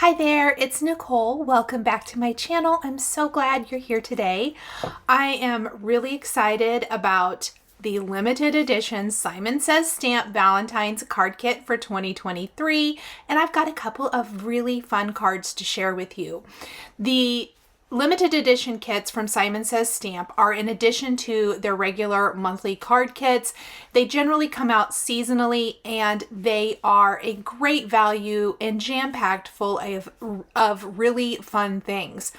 Hi there, it's Nicole. Welcome back to my channel. I'm so glad you're here today. I am really excited about the limited edition Simon Says Stamp Valentine's card kit for 2023, and I've got a couple of really fun cards to share with you. The limited edition kits from Simon Says Stamp are in addition to their regular monthly card kits. They generally come out seasonally and they are a great value and jam-packed full of really fun things.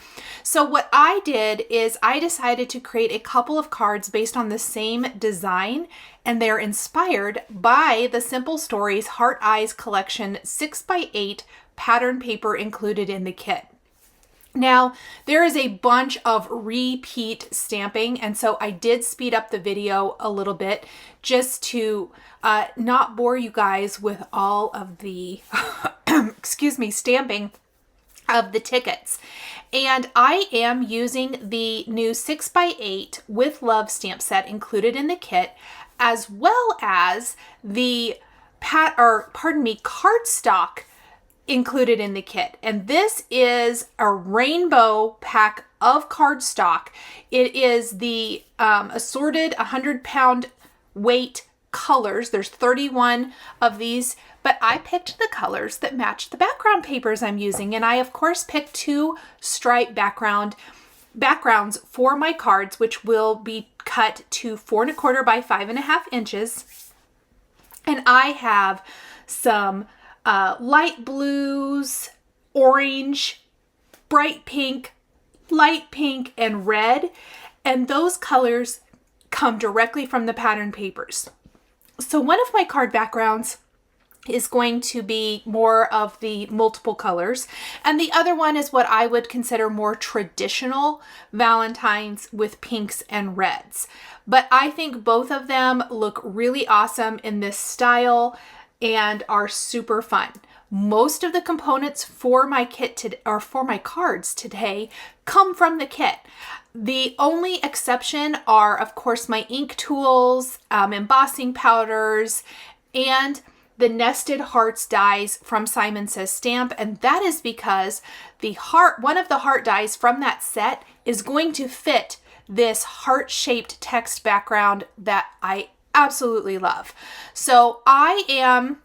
So what I did is I decided to create a couple of cards based on the same design, and they're inspired by the Simple Stories Heart Eyes Collection 6x8 pattern paper included in the kit. Now, there is a bunch of repeat stamping, and so I did speed up the video a little bit just to not bore you guys with all of the, stamping of the tickets. And I am using the new 6x8 with Love stamp set included in the kit, as well as the cardstock included in the kit. And this is a rainbow pack of cardstock. It is the assorted 100-pound weight colors. There's 31 of these, but I picked the colors that match the background papers I'm using. And I, of course, picked two stripe backgrounds for my cards, which will be cut to 4 1/4 by 5.5 inches. And I have some light blues, orange, bright pink, light pink, and red. And those colors come directly from the pattern papers. So one of my card backgrounds is going to be more of the multiple colors, and the other one is what I would consider more traditional Valentines with pinks and reds. But I think both of them look really awesome in this style and are super fun. Most of the components for my kit for my cards today come from the kit. The only exception are, of course, my ink tools, embossing powders, and the nested hearts dies from Simon Says Stamp, and that is because one of the heart dies from that set is going to fit this heart-shaped text background that I absolutely love. So I am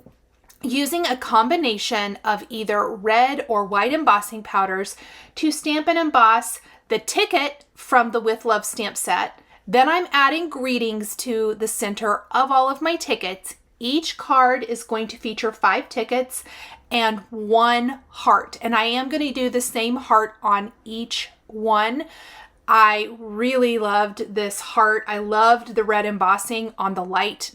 using a combination of either red or white embossing powders to stamp and emboss the ticket from the With Love stamp set. Then I'm adding greetings to the center of all of my tickets. Each card is going to feature 5 tickets and 1 heart, and I am going to do the same heart on each one. I really loved this heart. I loved the red embossing on the light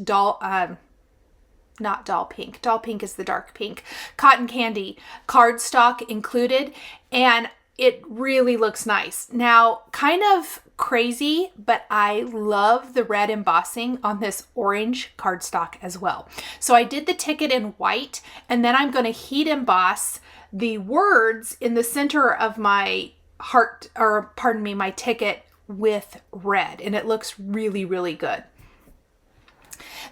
not doll pink. Doll pink is the dark pink. Cotton candy cardstock included, and it really looks nice. Now, kind of crazy, but I love the red embossing on this orange cardstock as well. So I did the ticket in white, and then I'm going to heat emboss the words in the center of my my ticket with red, and it looks really, really good.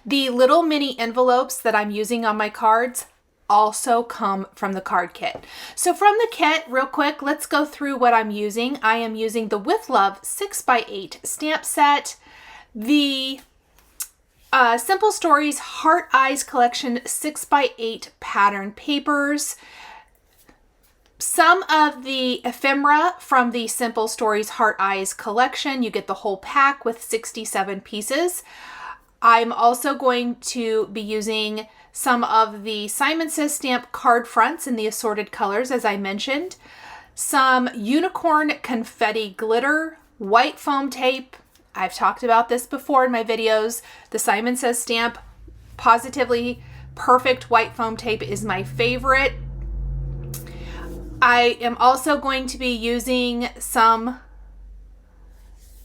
The little mini envelopes that I'm using on my cards also come from the card kit. So from the kit, real quick, let's go through what I'm using. I am using the With Love 6x8 stamp set, the Simple Stories Heart Eyes Collection 6x8 pattern papers, some of the ephemera from the Simple Stories Heart Eyes collection. You get the whole pack with 67 pieces. I'm also going to be using some of the Simon Says Stamp card fronts in the assorted colors, as I mentioned, some unicorn confetti glitter, white foam tape. I've talked about this before in my videos. The Simon Says Stamp Pawsitively Perfect White Foam Tape is my favorite. I am also going to be using some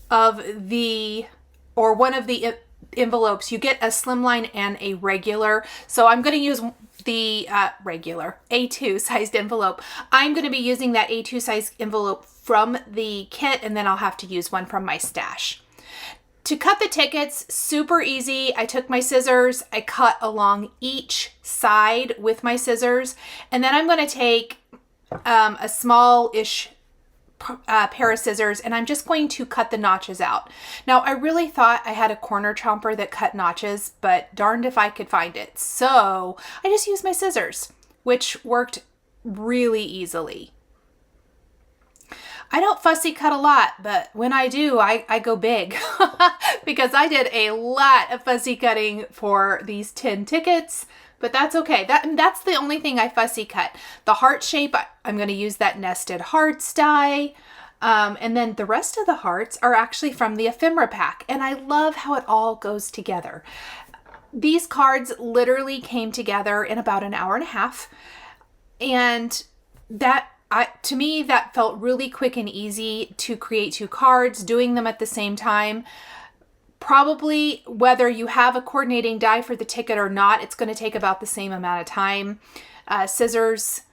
of one of the envelopes. You get a slimline and a regular. So I'm going to use the regular A2 sized envelope. I'm going to be using that A2 size envelope from the kit, and then I'll have to use one from my stash. To cut the tickets, super easy. I took my scissors, I cut along each side with my scissors, and then I'm going to take a small-ish pair of scissors, and I'm just going to cut the notches out. Now, I really thought I had a corner chomper that cut notches, but darned if I could find it. So I just used my scissors, which worked really easily. I don't fussy cut a lot, but when I do, I go big because I did a lot of fussy cutting for these 10 tickets, but that's okay. That's the only thing I fussy cut. The heart shape, I'm going to use that nested hearts die. And then the rest of the hearts are actually from the ephemera pack, and I love how it all goes together. These cards literally came together in about an hour and a half, and to me, that felt really quick and easy to create 2 cards, doing them at the same time. Probably whether you have a coordinating die for the ticket or not, it's going to take about the same amount of time. Scissors,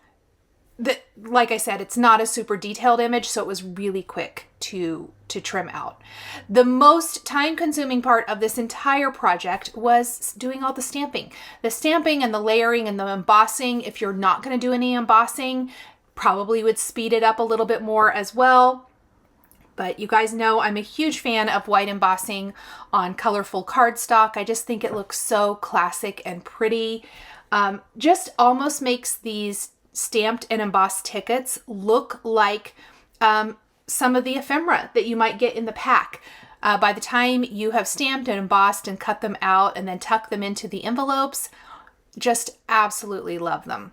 like I said, it's not a super detailed image, so it was really quick to trim out. The most time-consuming part of this entire project was doing all the stamping. The stamping and the layering and the embossing. If you're not going to do any embossing, probably would speed it up a little bit more as well. But you guys know I'm a huge fan of white embossing on colorful cardstock. I just think it looks so classic and pretty. Just almost makes these stamped and embossed tickets look like some of the ephemera that you might get in the pack. By the time you have stamped and embossed and cut them out and then tuck them into the envelopes, just absolutely love them.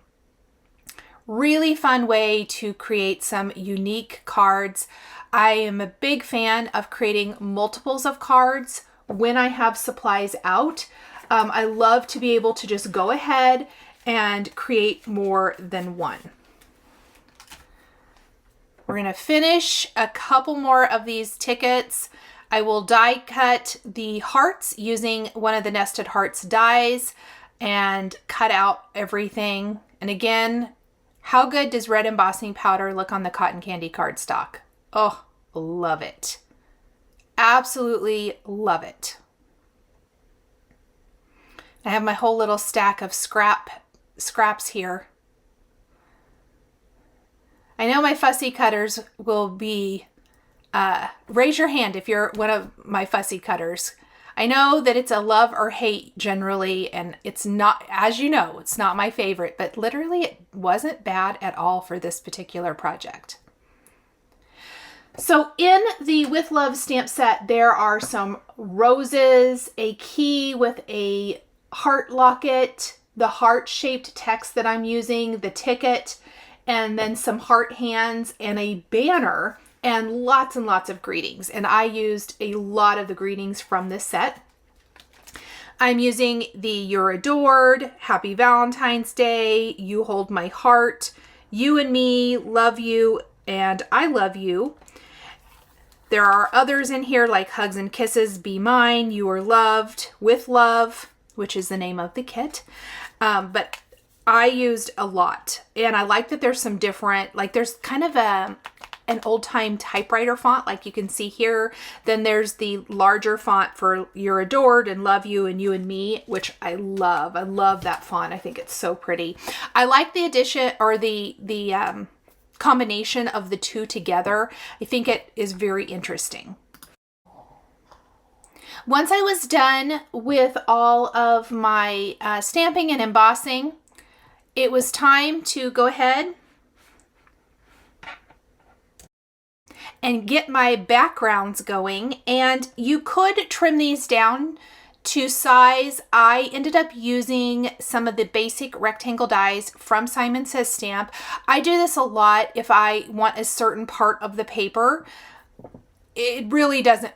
Really fun way to create some unique cards. I am a big fan of creating multiples of cards when I have supplies out. I love to be able to just go ahead and create more than one. We're going to finish a couple more of these tickets. I will die cut the hearts using one of the nested hearts dies and cut out everything. And again, how good does red embossing powder look on the cotton candy cardstock? Oh, love it. Absolutely love it. I have my whole little stack of scraps here. I know my fussy cutters will be, raise your hand if you're one of my fussy cutters. I know that it's a love or hate generally, and it's not, as you know, it's not my favorite, but literally it wasn't bad at all for this particular project. So in the With Love stamp set, there are some roses, a key with a heart locket, the heart-shaped text that I'm using, the ticket, and then some heart hands and a banner and lots of greetings. And I used a lot of the greetings from this set. I'm using the You're Adored, Happy Valentine's Day, You Hold My Heart, You and Me, Love You, and I Love You. There are others in here like Hugs and Kisses, Be Mine, You Are Loved, With Love, which is the name of the kit. But I used a lot, and I like that there's some different, like there's kind of an old-time typewriter font like you can see here. Then there's the larger font for You're Adored and Love You and You and Me, which I love. I love that font. I think it's so pretty. I like the addition or the combination of the two together. I think it is very interesting. Once I was done with all of my stamping and embossing, it was time to go ahead and get my backgrounds going. And you could trim these down to size. I ended up using some of the basic rectangle dies from Simon Says Stamp. I do this a lot if I want a certain part of the paper. It really doesn't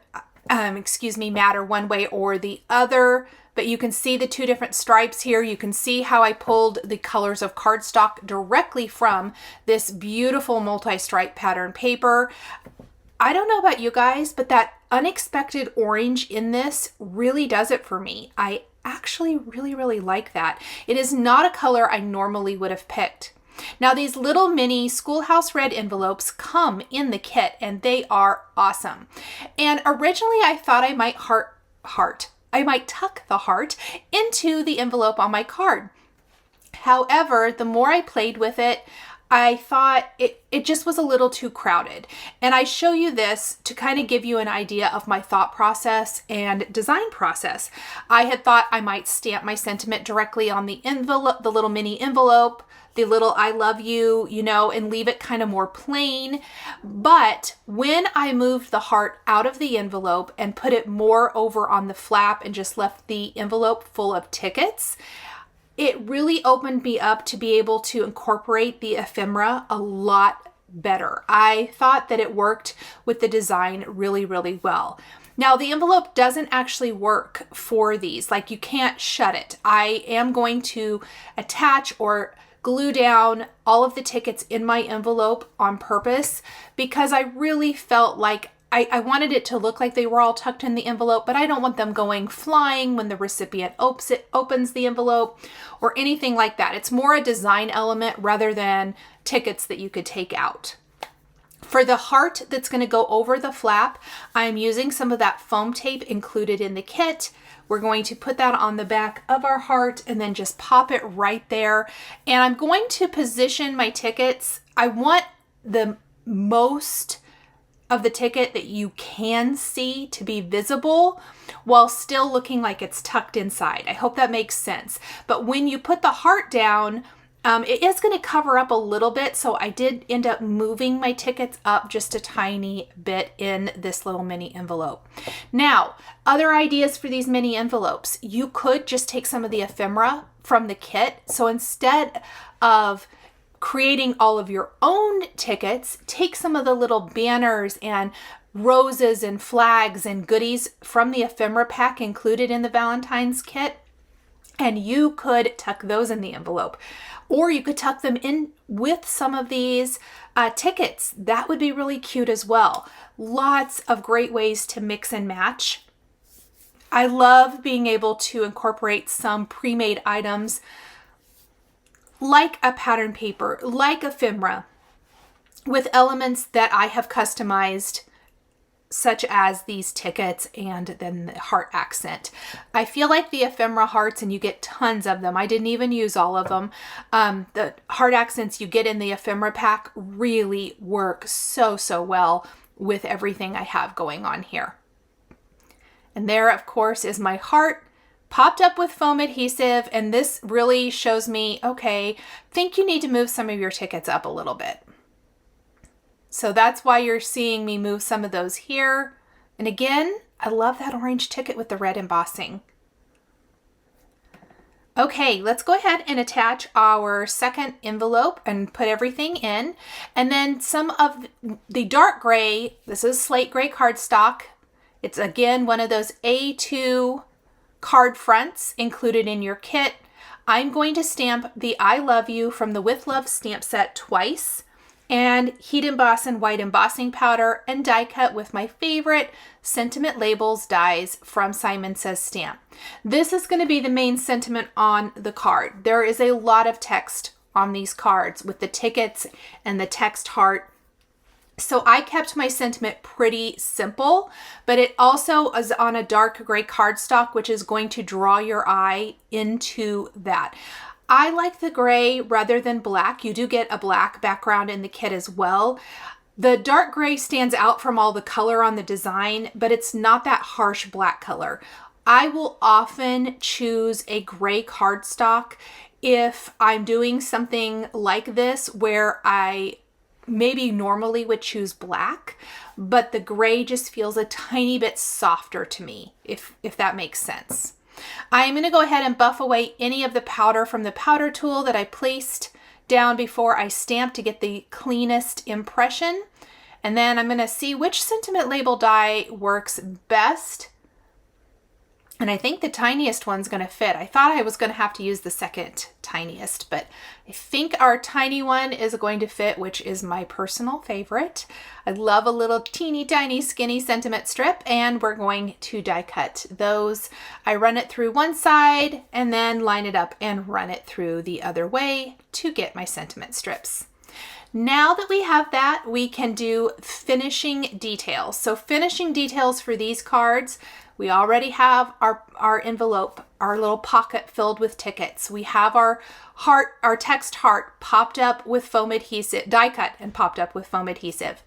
matter one way or the other, but you can see the two different stripes here. You can see how I pulled the colors of cardstock directly from this beautiful multi-stripe pattern paper. I don't know about you guys, but that unexpected orange in this really does it for me. I actually really like that. It is not a color I normally would have picked. Now these little mini Schoolhouse red envelopes come in the kit and they are awesome. And originally I thought I might I might tuck the heart into the envelope on my card. However, the more I played with it, I thought it just was a little too crowded. And I show you this to kind of give you an idea of my thought process and design process. I had thought I might stamp my sentiment directly on the envelope, the little mini envelope, the little I love you, you know, and leave it kind of more plain. But when I moved the heart out of the envelope and put it more over on the flap and just left the envelope full of tickets, it really opened me up to be able to incorporate the ephemera a lot better. I thought that it worked with the design really, really well. Now, the envelope doesn't actually work for these. Like, you can't shut it. I am going to attach or glue down all of the tickets in my envelope on purpose because I really felt like I wanted it to look like they were all tucked in the envelope, but I don't want them going flying when the recipient opens the envelope or anything like that. It's more a design element rather than tickets that you could take out. For the heart that's going to go over the flap, I'm using some of that foam tape included in the kit. We're going to put that on the back of our heart and then just pop it right there. And I'm going to position my tickets. I want the most of the ticket that you can see to be visible while still looking like it's tucked inside. I hope that makes sense. But when you put the heart down, it is going to cover up a little bit. So I did end up moving my tickets up just a tiny bit in this little mini envelope. Now, other ideas for these mini envelopes. You could just take some of the ephemera from the kit. So instead of creating all of your own tickets, take some of the little banners and roses and flags and goodies from the ephemera pack included in the Valentine's kit, and you could tuck those in the envelope. Or you could tuck them in with some of these tickets. That would be really cute as well. Lots of great ways to mix and match. I love being able to incorporate some pre-made items like a pattern paper, like ephemera, with elements that I have customized, such as these tickets and then the heart accent. I feel like the ephemera hearts, and you get tons of them. I didn't even use all of them. The heart accents you get in the ephemera pack really work so, so well with everything I have going on here. And there, of course, is my heart popped up with foam adhesive, and this really shows me, okay, think you need to move some of your tickets up a little bit. So that's why you're seeing me move some of those here. And again, I love that orange ticket with the red embossing. Okay, let's go ahead and attach our second envelope and put everything in. And then some of the dark gray, this is slate gray cardstock. It's again one of those A2 card fronts included in your kit. I'm going to stamp the I love you from the With Love stamp set twice, and heat emboss in white embossing powder and die cut with my favorite sentiment labels dies from Simon Says Stamp. This is going to be the main sentiment on the card. There is a lot of text on these cards with the tickets and the text heart. So I kept my sentiment pretty simple, but it also is on a dark gray cardstock, which is going to draw your eye into that. I like the gray rather than black. You do get a black background in the kit as well. The dark gray stands out from all the color on the design, but it's not that harsh black color. I will often choose a gray cardstock if I'm doing something like this where I maybe normally would choose black, but the gray just feels a tiny bit softer to me, if that makes sense. I'm going to go ahead and buff away any of the powder from the powder tool that I placed down before I stamped to get the cleanest impression. And then I'm going to see which sentiment label die works best. And I think the tiniest one's going to fit. I thought I was going to have to use the second tiniest, but I think our tiny one is going to fit, which is my personal favorite. I love a little teeny tiny skinny sentiment strip, and we're going to die cut those. I run it through one side and then line it up and run it through the other way to get my sentiment strips. Now that we have that, we can do finishing details. So finishing details for these cards, We already have our envelope, our little pocket filled with tickets. We have our heart, our text heart popped up with foam adhesive, die cut and popped up with foam adhesive.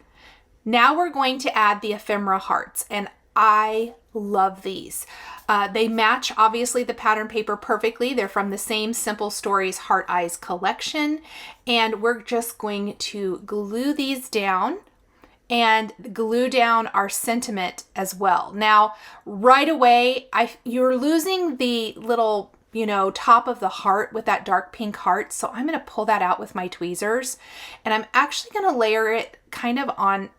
Now we're going to add the ephemera hearts, and I love these. They match obviously the pattern paper perfectly. They're from the same Simple Stories Heart Eyes collection, and we're just going to glue these down and glue down our sentiment as well. Now, right away, you're losing the little, top of the heart with that dark pink heart. So I'm going to pull that out with my tweezers, and I'm actually going to layer it kind of on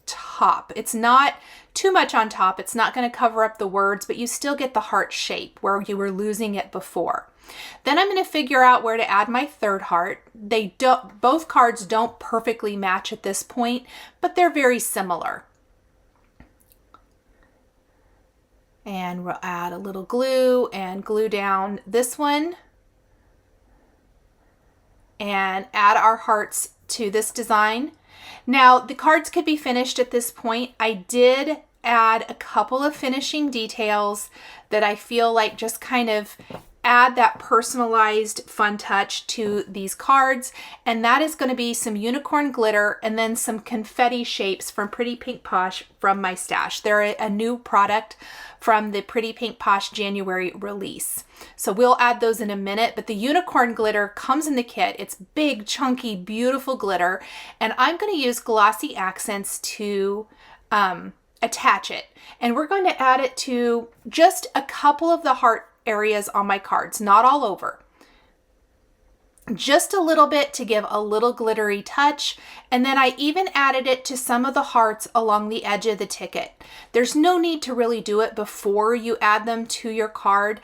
top. It's not too much on top. It's not going to cover up the words, but you still get the heart shape where you were losing it before. Then I'm going to figure out where to add my third heart. Both cards don't perfectly match at this point, but they're very similar. And we'll add a little glue and glue down this one and add our hearts to this design. Now, the cards could be finished at this point. I did add a couple of finishing details that I feel like just kind of add that personalized fun touch to these cards, and that is going to be some unicorn glitter and then some confetti shapes from Pretty Pink Posh from my stash. They're a new product from the Pretty Pink Posh January release. So we'll add those in a minute, but the unicorn glitter comes in the kit. It's big, chunky, beautiful glitter, and I'm going to use glossy accents to attach it. And we're going to add it to just a couple of the heart areas on my cards, not all over. Just a little bit to give a little glittery touch, and then I even added it to some of the hearts along the edge of the ticket. There's no need to really do it before you add them to your card.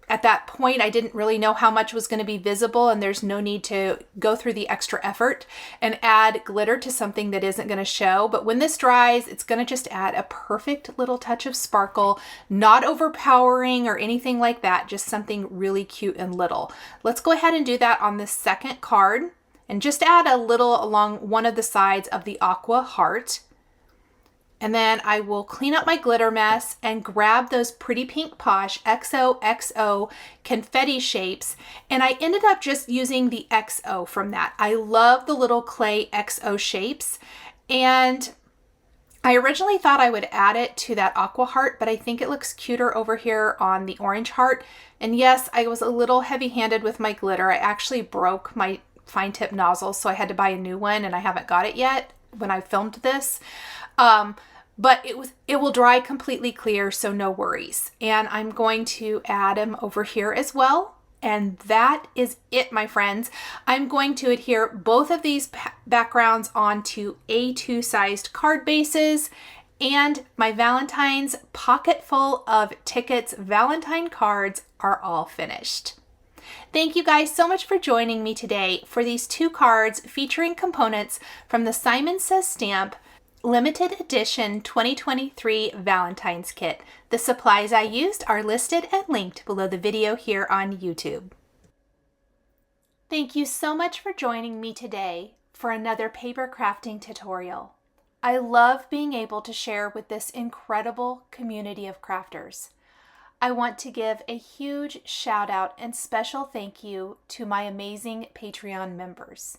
At that point, I didn't really know how much was going to be visible, and there's no need to go through the extra effort and add glitter to something that isn't going to show. But when this dries, it's going to just add a perfect little touch of sparkle, not overpowering or anything like that, just something really cute and little. Let's go ahead and do that on the second card and just add a little along one of the sides of the aqua heart. And then I will clean up my glitter mess and grab those Pretty Pink Posh XOXO confetti shapes. And I ended up just using the XO from that. I love the little clay XO shapes. And I originally thought I would add it to that aqua heart, but I think it looks cuter over here on the orange heart. And yes, I was a little heavy-handed with my glitter. I actually broke my fine tip nozzle, so I had to buy a new one, and I haven't got it yet when I filmed this. But it will dry completely clear, so no worries. And I'm going to add them over here as well. And that is it, my friends. I'm going to adhere both of these backgrounds onto A2 sized card bases, and my Valentine's pocket full of tickets Valentine cards are all finished. Thank you guys so much for joining me today for these 2 cards featuring components from the Simon Says Stamp Limited Edition 2023 Valentine's Kit. The supplies I used are listed and linked below the video here on YouTube. Thank you so much for joining me today for another paper crafting tutorial. I love being able to share with this incredible community of crafters. I want to give a huge shout out and special thank you to my amazing Patreon members.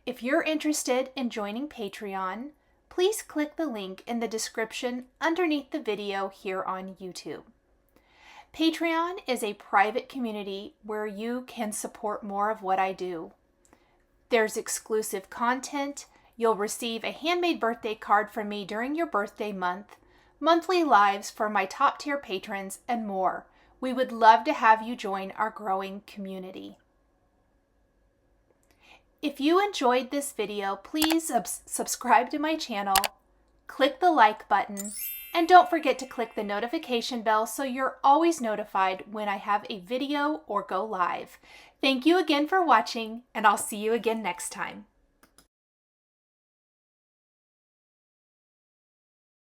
If you're interested in joining Patreon, please click the link in the description underneath the video here on YouTube. Patreon is a private community where you can support more of what I do. There's exclusive content, you'll receive a handmade birthday card from me during your birthday month, monthly lives for my top tier patrons, and more. We would love to have you join our growing community. If you enjoyed this video, please subscribe to my channel, click the like button, and don't forget to click the notification bell so you're always notified when I have a video or go live. Thank you again for watching, and I'll see you again next time.